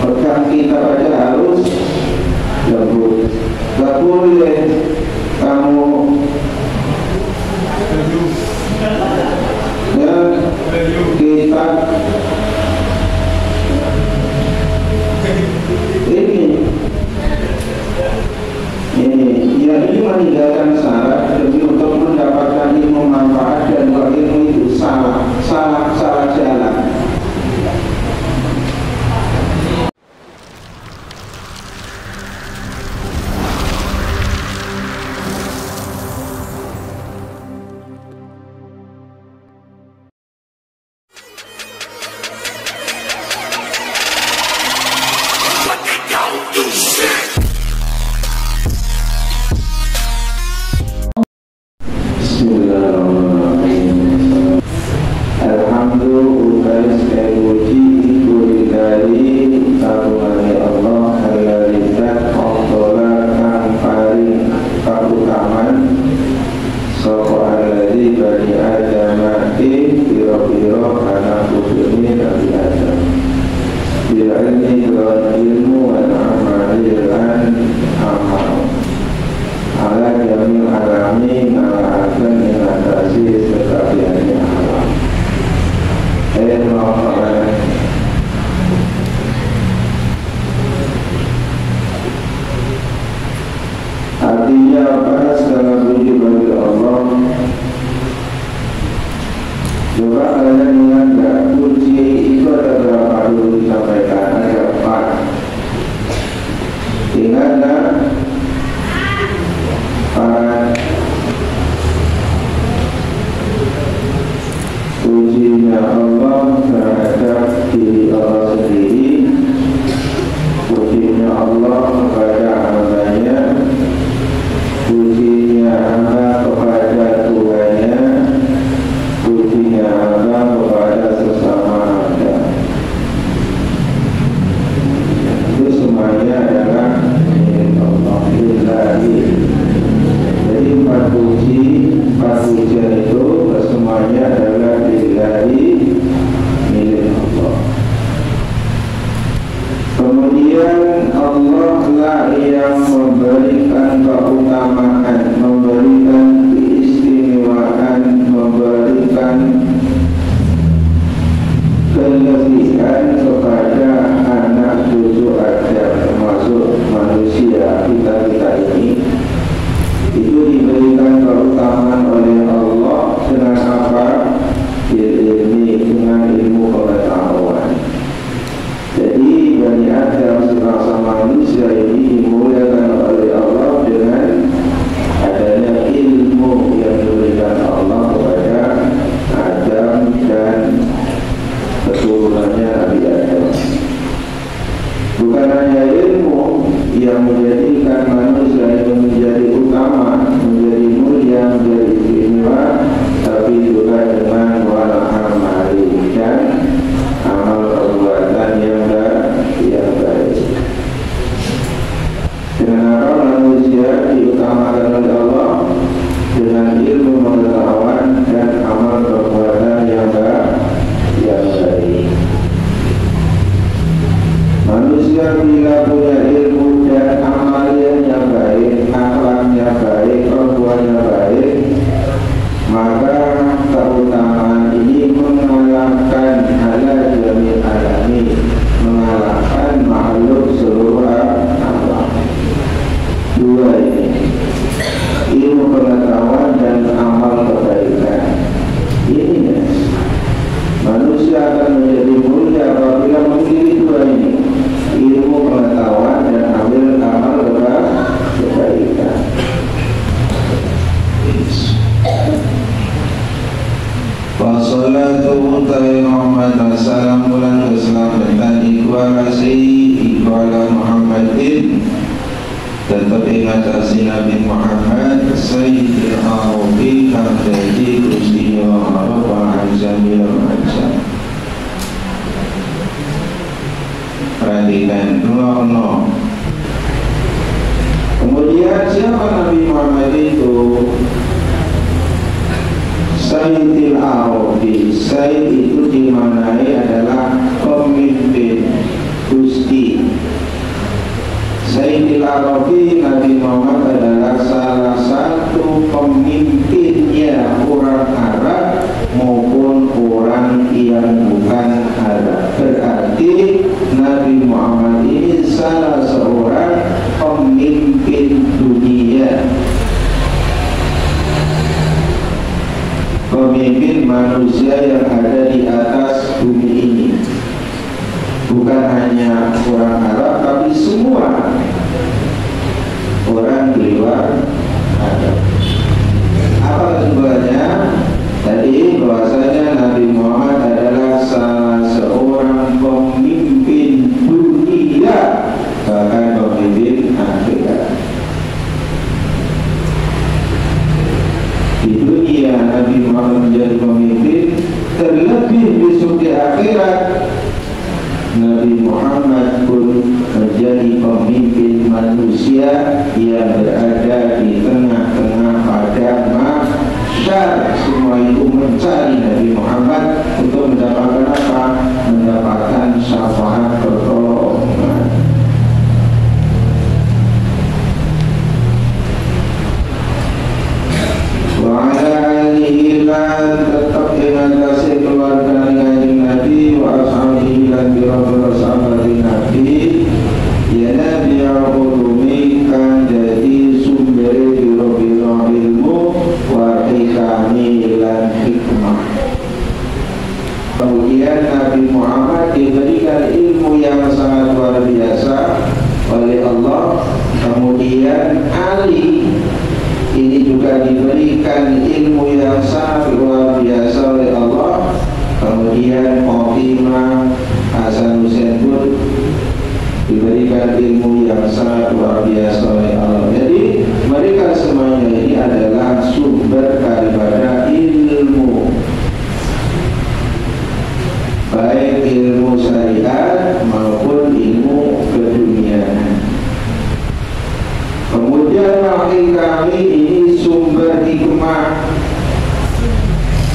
pegang kitab aja harus lembut. Gak boleh kamu ya kitab ini ya ini meninggalkan syarat demi untuk mendapatkan ilmu manfaat, dan kalau ilmu itu salah jalan. Artinya apa? Segala puji bagi Allah. Coba kalian ingat gak, kunci itu ada berapa dulu disampaikan? Ada 4. Ingat gak? 4. Pujinya Allah terhadap diri Allah sendiri, pujinya Allah kepada hambanya, pujinya hamba kepada Tuhannya, pujinya hamba kepada sesama hamba. Itu semuanya adalah milik Allah. Jadi 4 puji, 4 pujian itu semuanya adalah lillahi, milik Allah. Kemudian Allah lah yang memberikan keutamaan, memberikan keistimewaan, memberikan kelebihan kepada anak cucu Adam, termasuk manusia kita ini. Itu diberikan keutamaan oleh Allah dengan apa? Ilmi, dengan ilmu pengetahuan. Jadi Bani Adam sebangsa manusia ini dimuliakan oleh Allah dengan adanya ilmu yang diberikan Allah kepada Adam dan keturunannya Nabi Adam. Bukan hanya ilmu yang menjadikan manusia itu menjadi utama, menjadi mulia, menjadi istimewa, tapi juga dengan wal amali dan amal perbuatan yang baik. Dengan apa manusia diutamakan oleh Allah? Dengan ilmu pengetahuan dan amal perbuatan yang baik. Manusia bila punya ilmu dan amalnya yang baik, akhlaknya baik, perbuatannya baik, maka keutamaan ini mengalahkan ala jamil alami, mengalahkan makhluk seluruh alam. 2 ini, ilmu pengetahuan dan amal kebaikan. Ini manusia akan menjadi mulia apabila memiliki 2 ini, ilmu pengetahuan dan amal kebaikan. Wassalatu utai Muhammad wassalamu ala keselamatan ikhwalasi ikhwala Muhammadin. Tetap ingat asli Nabi Muhammad Sayyidil Arabi Hamdadi Kustiya Arab Al-Azamil Al-Azam. Perhatikan 2. Kemudian siapa Nabi Muhammad itu? Sayyidil Arabi. Sayyid itu dimaknai adalah pemimpin, gusti. salah seorang pemimpin dunia, pemimpin manusia yang ada di atas bumi ini. Bukan hanya orang Arab, tapi semua orang di luar Arab. Apa kesimpulannya? Tadi bahwasanya Nabi Muhammad adalah salah seorang pemimpin dunia, bahkan pemimpin akhirat. Di dunia Nabi Muhammad menjadi pemimpin, terlebih besok di akhirat Nabi Muhammad pun menjadi pemimpin manusia yang berada di tengah-tengah padang mahsyar. Semua itu mencari Nabi Muhammad untuk mendapatkan apa? Mendapatkan syafaat pertolongan. Wa'ala alihi lan tetap dengan kasih keluarga Nabi wa ashabihi lan biro-biro sahabat Nabi, ya Nabi al-ulumi kan jadi sumber biro-biro ilmu wa hikami lan hikmah. Kemudian Nabi Muhammad diberikan ilmu yang sangat luar biasa oleh Allah. Kemudian Ali ini juga diberikan ilmu yang sangat luar biasa oleh Allah. Kemudian Fatimah, Hasan Husain pun diberikan ilmu yang sangat luar biasa oleh Allah. Jadi mereka semuanya ini adalah sumber daripada ilmu, baik ilmu syariat maupun ilmu keduniaan. Kemudian makin kami ini sumber hikmah.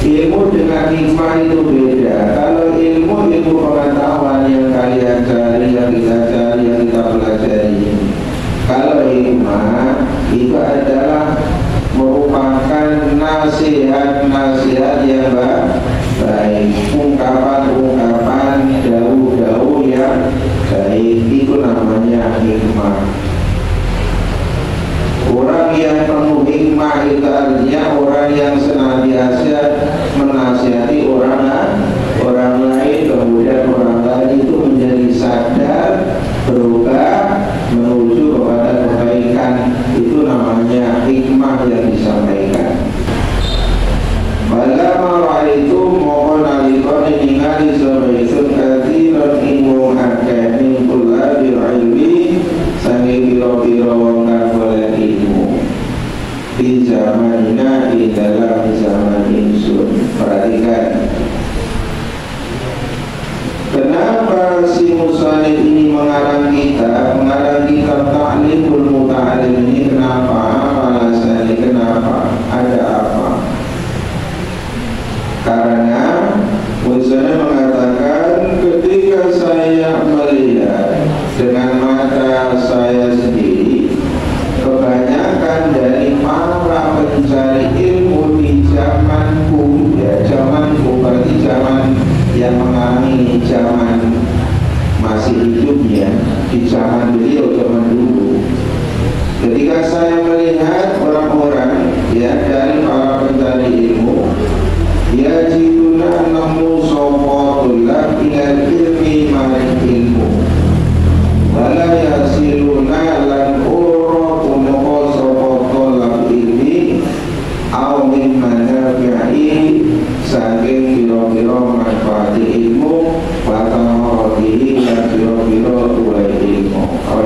Ilmu dengan hikmah itu beda. Kalau ilmu itu pengetahuan yang kalian cari, yang kita cari, yang kita pelajari. Kalau hikmah itu adalah merupakan nasihat-nasihat yang baik, ungkapan-ungkapan, dawuh-dawuh yang baik. Itu namanya hikmah. Orang yang penuh hikmah itu artinya orang yang senantiasa menasihati orang lain, kemudian orang lain itu menjadi sadar, berubah, menuju kepada kebaikan. Itu namanya hikmah yang disampaikan. Bala itu mohon alikon ningali sebaisun kathiran ilmu hakami kullabil ilmi sangi biro-biro wong kang golek ilmu di zamanina, di dalam zaman insun. Perhatikan kenapa si musannif ini mengarang kitab Ta'limul Muta'allim ini. Kenapa? Alasannya kenapa? Ada apa? Karena musannif mengatakan ketika saya melihat dengan mata saya sendiri, kebanyakan dari para pencari ilmu di zamanku, ya zamanku berarti zaman yang mengalami zaman masih hidupnya, di zaman beliau, zaman dulu. Ketika saya melihat orang-orang ya dari para pencari ilmu, ya jiduna namu sopotullah ilal ilmi maring ilmu, wala yasiluna lan uro kumoko sopotullah ilmi au min manafi'i saking biro-biro manfaati ilmu wa tamorodihi dan biro-biro tuai ilmu. Apa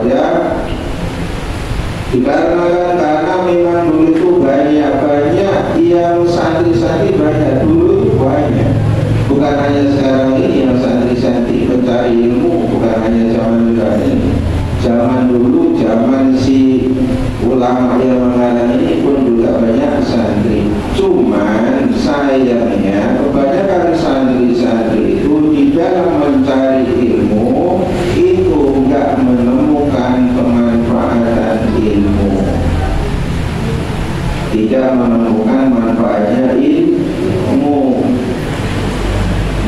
dikarenakan karena memang dulu itu banyak yang santri-santri banyak, dulu itu banyak. Bukan hanya sekarang ini yang santri-santri mencari ilmu, bukan hanya zaman ini. Zaman dulu, zaman si ulama yang mengarang ini pun juga banyak santri. Cuman sayangnya kebanyakan santri-santri itu di dalam mencari ilmu itu enggak menemukan pemanfaatan ilmu, tidak menemukan manfaatnya ilmu.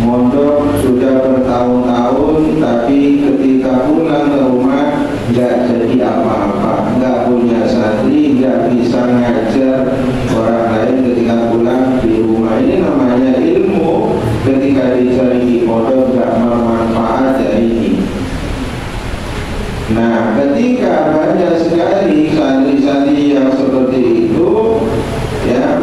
Mondok sudah bertahun-tahun, tapi ketika pulang ke rumah nggak jadi apa-apa, nggak punya santri, nggak bisa ngajar orang lain ketika pulang di rumah. Ini namanya ilmu ketika dicari di pondok nggak bermanfaat dari ini. Nah, ketika banyak sekali santri-santri yang seperti itu, ya,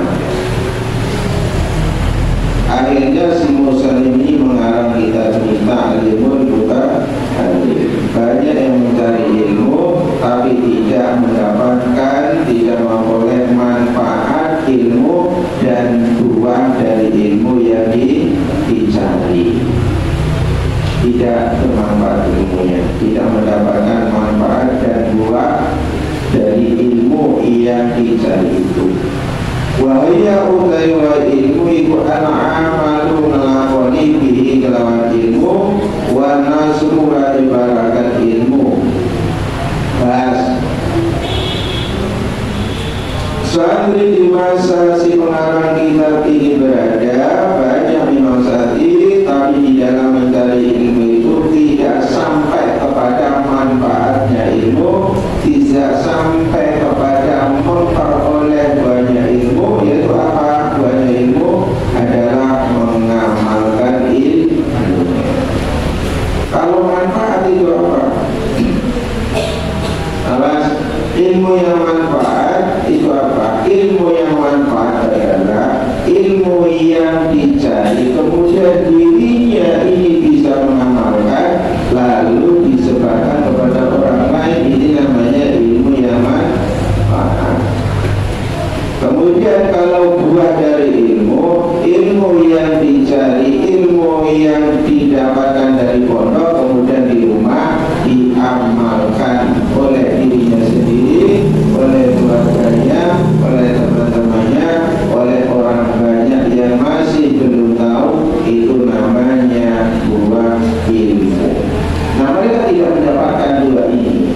akhirnya si Muslim ini mengarang kita cerita ilmu bukan alim. Banyak yang mencari ilmu tapi tidak mendapatkan, tidak memperoleh manfaat ilmu dan buah dari ilmu yang dicari. Tidak bermanfaat ilmunya, tidak mendapatkan manfaat dan buah dari ilmu yang dicari itu. Wahia utai wa ilmu iku al-amalu ngelakoni bihi kelawan ilmu wa nasru la ibarakat ilmu. Bahas santri di masa si pengarang kitab ini berada, banyak memang santri tapi di dalam mencari ilmu itu tidak sampai kepada manfaatnya ilmu, tidak sampai kepada memperoleh banyak ilmu. Yaitu apa? Banyak ilmu adalah mengamalkan ilmu. Kalau manfaat itu apa? Alas, ilmu yang manfaat itu apa? Ilmu yang manfaat adalah ilmu yang dicari kemudian dirinya ini bisa mengamalkan lalu disebarkan kepada orang lain. Ini namanya ilmu yang manfaat. Kemudian kalau buah dari ilmu, ilmu yang dicari, ilmu yang didapatkan dari pondok kemudian di rumah diamalkan oleh dirinya sendiri, oleh keluarganya, oleh teman-temannya, oleh orang banyak yang masih belum tahu, itu namanya buah ilmu. Nah, mereka tidak mendapatkan dua ini.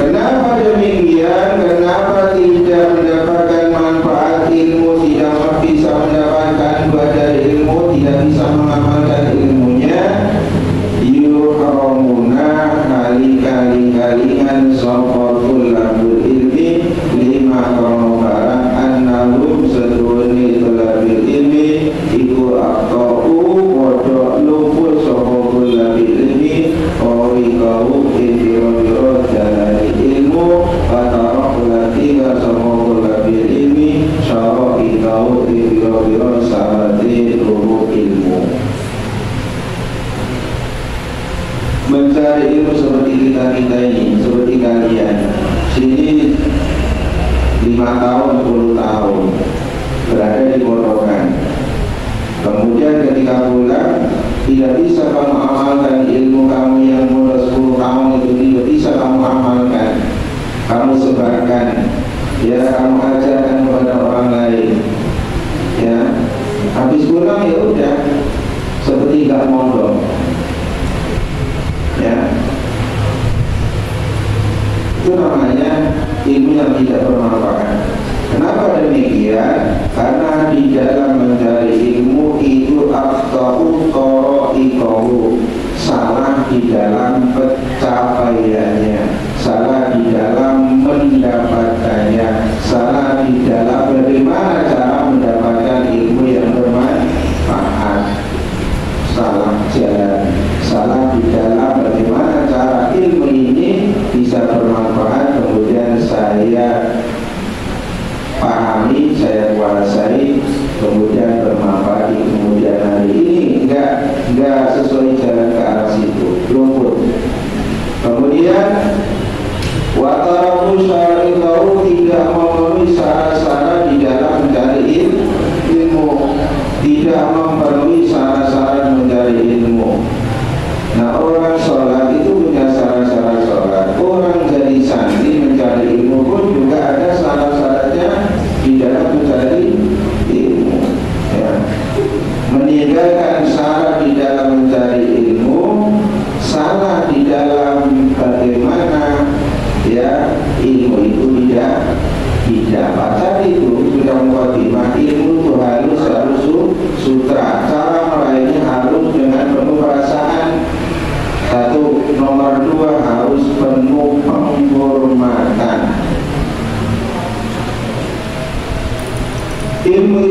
Kenapa demikian? Kenapa tidak mendapatkan manfaat ilmu, tidak bisa mendapatkan buah dari ilmu, tidak bisa mengamalkan ilmunya? Yuhramuna kali-kali-kalingan sokotul labul ilmi lima kronobaran annalum seduani tulabil ilmi iku akto'u kodok lupul sokotul labil ilmi orikau intiro-biro jalani ilmu katarok latiga sokotul labil ilmi syarok ikau intiro-biro sahabatnya luru ilmu. Mencari ilmu seperti kita ini, seperti kalian sini 5 tahun, 10 tahun berada di pondokan. Kemudian ketika pulang tidak bisa kamu amalkan ilmu kamu yang sudah 10 tahun itu, tidak bisa kamu amalkan, kamu sebarkan, ya, kamu ajarkan kepada orang lain, ya. Habis pulang ya udah seperti gak mondok, ya. Itu namanya ilmu yang tidak bermanfaat. Kenapa demikian? Karena di dalam mencari ilmu itu akhtau toro'ikahu, salah di dalam pencapaiannya, salah di dalam mendapatkannya, salah di dalam bagaimana cara mendapatkan ilmu yang bermanfaat, salah jalan, salah di dalam bagaimana cara ilmu ini bisa bermanfaat, kemudian saya pahami, saya kuasai, kemudian bermanfaat di kemudian hari. Ini enggak sesuai jalan ke arah situ, luput. Kemudian wataraku syar'i tahu, tidak memenuhi syarat-syarat di dalam mencari ilmu, tidak memenuhi syarat-syarat mencari ilmu. Nah, orang sholat itu punya syarat-syarat sholat. Orang jadi santri mencari ilmu pun juga ada syarat-syaratnya di dalam mencari ilmu, ya. Meninggalkan syarat di dalam mencari ilmu, salah di dalam bagaimana, ya, ilmu itu tidak didapat. Tadi itu sudah mukadimah, ilmu itu harus sutra.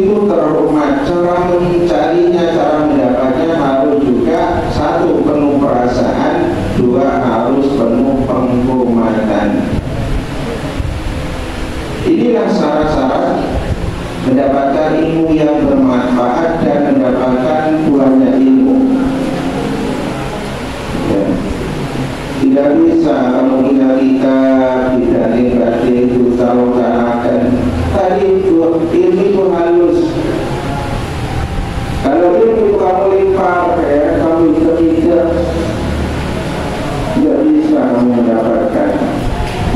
itu terhormat. Cara mencarinya, cara mendapatnya harus juga satu, penuh perasaan, dua, harus penuh penghormatan. Inilah syarat-syarat mendapatkan ilmu yang bermanfaat dan mendapatkan buahnya ilmu. Ya. Tidak bisa kalau kita tidak negatif itu tahu-tahukan. Tadi ilmu itu halus. Kalau ilmu itu kamu limpah, ya, kamu tidak bisa kamu mendapatkan.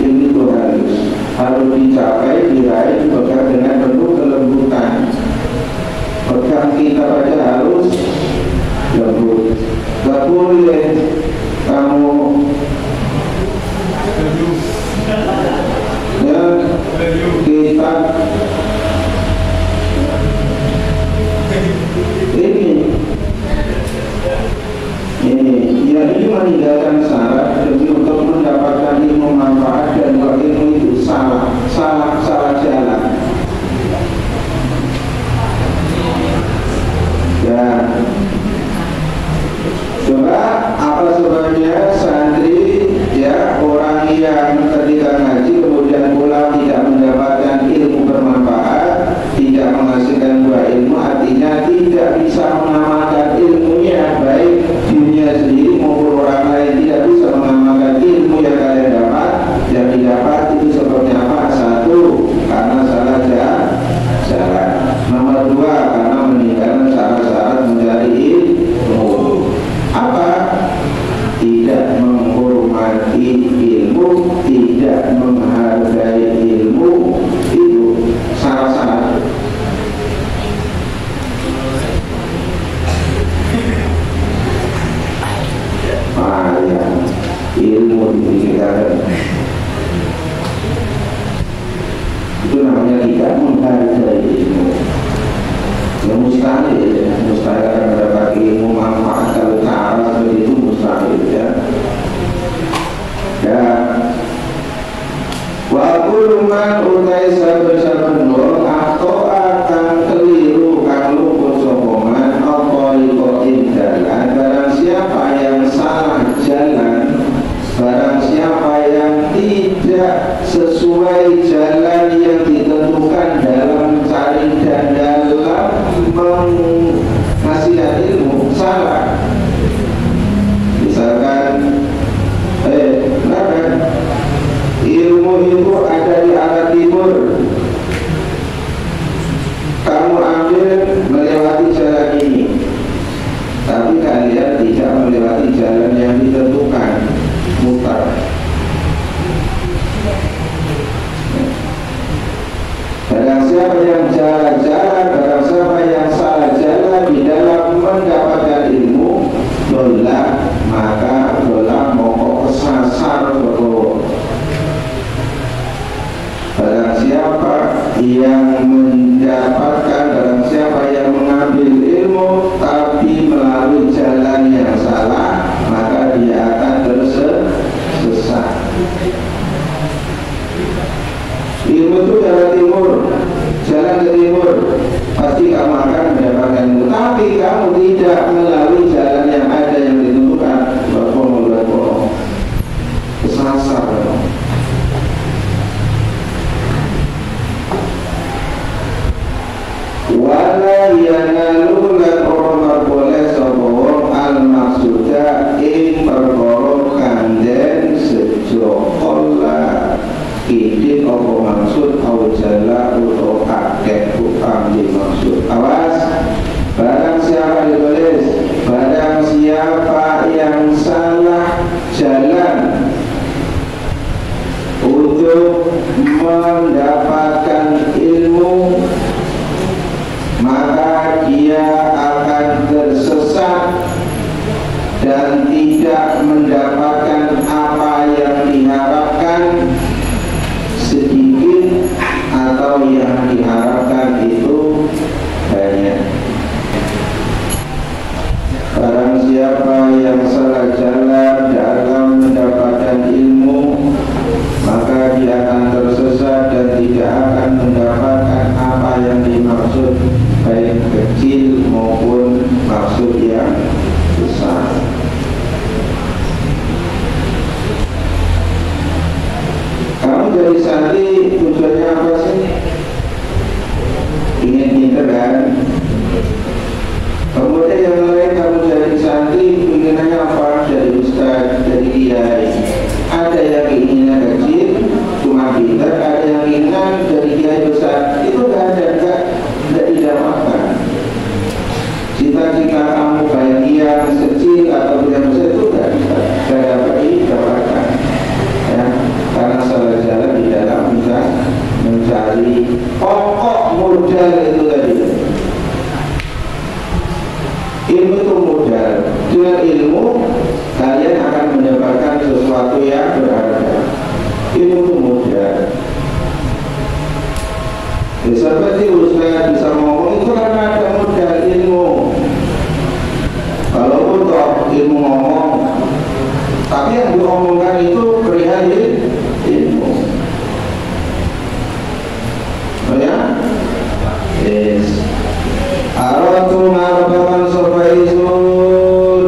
Ilmu itu halus, harus dicapai, diraih, pegang dengan penuh kelembutan. Pegang kita saja harus lembut. Tak boleh kamu ya kita ini meninggalkan syarat demi untuk mendapatkan ilmu manfaat dan ilmu itu salah jalan. Ya, coba apa sebabnya santri, ya, orang yang ketika ngaji kemudian pulang tidak mendapatkan ilmu bermanfaat, tidak menghasilkan buah ilmu, artinya tidak bisa mengamalkan ilmunya, baik dirinya sendiri maupun orang lain tidak bisa mengamalkan ilmu yang kalian dapat. Yang didapat itu sebabnya apa? Satu, karena salah jalan. Nomor dua, karena meninggalkan syarat-syarat mencari ilmu. Apa? Tidak menghormati ilmu, tidak menghargai ilmu, itu syarat-syarat. Ya, ilmu dipikirkan itu namanya tidak menghargai ilmu. Ya mustahil akan mendapat ilmu manfaat kalau cara seperti itu, mustahil, ya. Wa kullu man utai saben-saben atau akan keliru kang luput sokongan apa ikotin jalan. Barang siapa yang salah jalan, barang siapa yang tidak sesuai jalan yang ditentukan dalam mencari dan dalam menghasilkan ilmu, salah. Misalkan ilmu itu ada di arah timur, kamu ambil melewati jalan ini, tapi kalian tidak melewati jalan yang ditentukan, mutar. Barang siapa yang jalan-jalan, barang siapa yang salah jalan di dalam mendapatkan ilmu, dolah, maka dolah mokok kesasar betul. Barang siapa yang mendapatkan, barang siapa yang mengambil ilmu tapi melalui jalan yang salah, maka dia akan tersesat. Ilmu itu jalan timur, jalan ke timur, pasti kamu akan mendapatkan ilmu. Tapi kamu tidak melalui jalan yang ada yang ditentukan, berbolong-bolong, kesasar. Wala yanalu lan ora boleh sapa al maksuda ing perkara kandhen sejo Allah iki apa maksud awjala utawa akeh utang dimaksud. Awas, barang siapa ditulis, barang siapa yang salah jalan untuk mendapatkan ilmu, maka dia jadi santri tujuannya apa sih? Ingin pinter kan? Kemudian yang lain kamu jadi santri inginannya apa? Jadi ustaz, jadi kiai. Ada yang inginnya kecil, cuma pinter. Ada yang inginkan jadi kiai besar. Itu gak idamakan. Cita-cita kamu bahagia kecil atau yang besar itu gak dapat didapatkan. Ya, karena salah jalan di dalam kita mencari pokok modal itu tadi. Ilmu itu modal. Dengan ilmu kalian akan mendapatkan sesuatu yang berharga. Ilmu itu modal. Seperti Ustaz bisa ngomong itu karena ada modal ilmu. Walaupun toh ilmu ngomong, tapi yang diomongkan itu perihal ilmu. Oh ya? Yes. Aratu marbaman sobaisun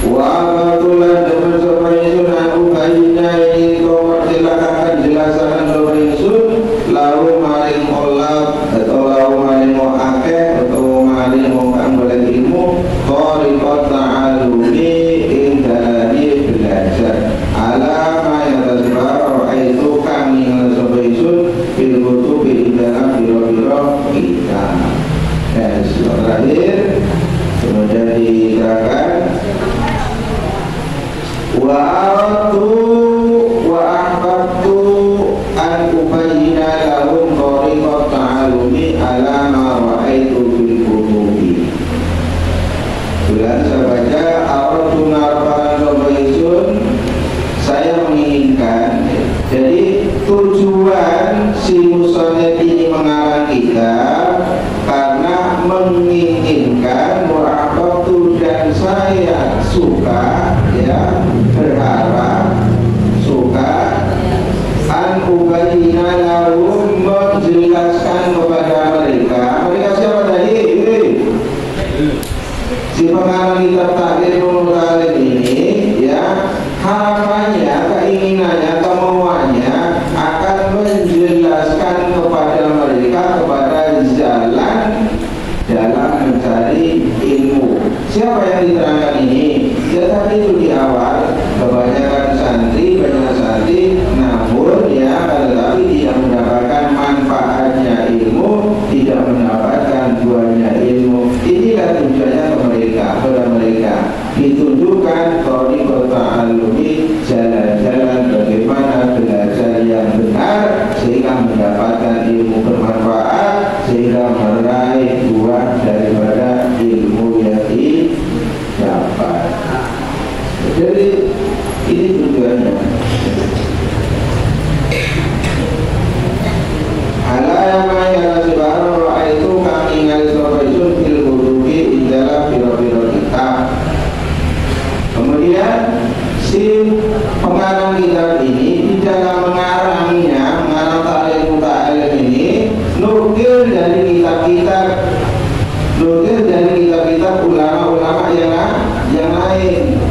wa abatulan depan sobaisun aku kayunya ini kau persilakan jelasan sobaisun lalu maling olap atau lalu maling mau akeh atau maling mau ambil ilmu tariqat ta'alumi indalani belajar alama yang tersebar itu kami sobaisun bil kutubi dalam biro-biro kita. Dan terakhir kemudian diterangkan wa aratu wa ahbabtu an ubayyina lahum tariqat ta'alumi ala ma ra'aitu fil kutubi. Bulan saya baca aratu narfa'an sobaisun, saya menginginkan, jadi tujuan si musonef ini mengarang kitab karena menginginkan mu'abatu dan saya suka, ya, berharap, suka an ubayyina lahum, menjelaskan kepada mereka. Mereka siapa tadi? Si pengarang kitab Ta'limul Mutalim ini, ya, harapannya, keinginannya, kemauannya akan menjelaskan kepada mereka kepada jalan dalam mencari ilmu. Siapa yang diterangkan ini? Ya tadi itu di awal, kebanyakan santri, banyak santri, namun ya tetapi tidak mendapatkan manfaatnya ilmu, tidak mendapatkan buahnya ilmu. Inilah tujuannya ke mereka, kepada mereka ditunjukkan thariqat ta'allumi, jalan-jalan bagaimana belajar yang benar sehingga mendapatkan ilmu bermanfaat, sehingga meraih buah daripada ilmu yang didapat. Jadi ini tujuannya. Alayama ya sebarang roa itu kami ngalis sobaisun fil kutubi indalah biro-biro kitab. Kemudian si pengarang kitab ini di dalam mengarangnya, mengarang Ta'limul Mutalim ini nukil dari kitab-kitab, nukil dari kitab-kitab ulama-ulama yang lain.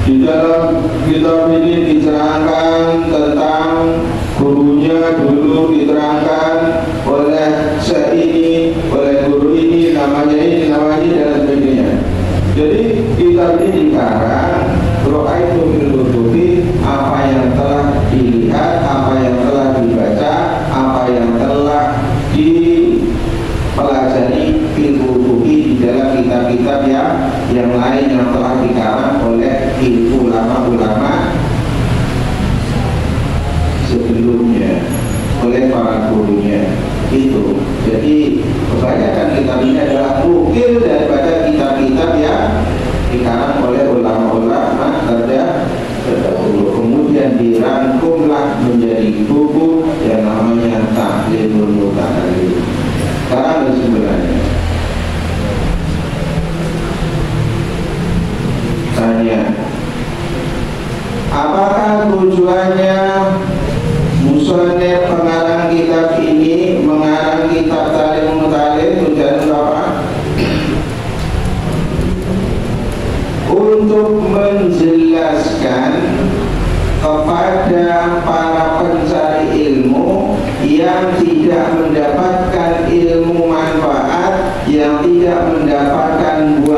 Di dalam kitab ini diterangkan tentang gurunya dulu, diterangkan oleh syekh ini, oleh guru ini, namanya ini, namanya dan sebagainya. Jadi kitab ini dikarang ro'aitu fil kutubi, apa yang telah dilihat, apa yang telah dibaca, apa yang telah dipelajari fil kutubi di dalam kitab-kitab yang lain yang telah dikarang oleh ulama-ulama sebelumnya, oleh para gurunya itu. Jadi kebanyakan kitab ini adalah nukil daripada kitab-kitab yang dikarang oleh ulama-ulama terdahulu, kemudian dirangkumlah menjadi buku yang namanya Ta'limul Mutalim. Sekarang sebenarnya tanya, apakah tujuannya musonef pengarang kitab ini mengarang kitab Ta'limul Mutalim? Tujuan apa? Untuk menjelaskan kepada yang tidak mendapatkan buah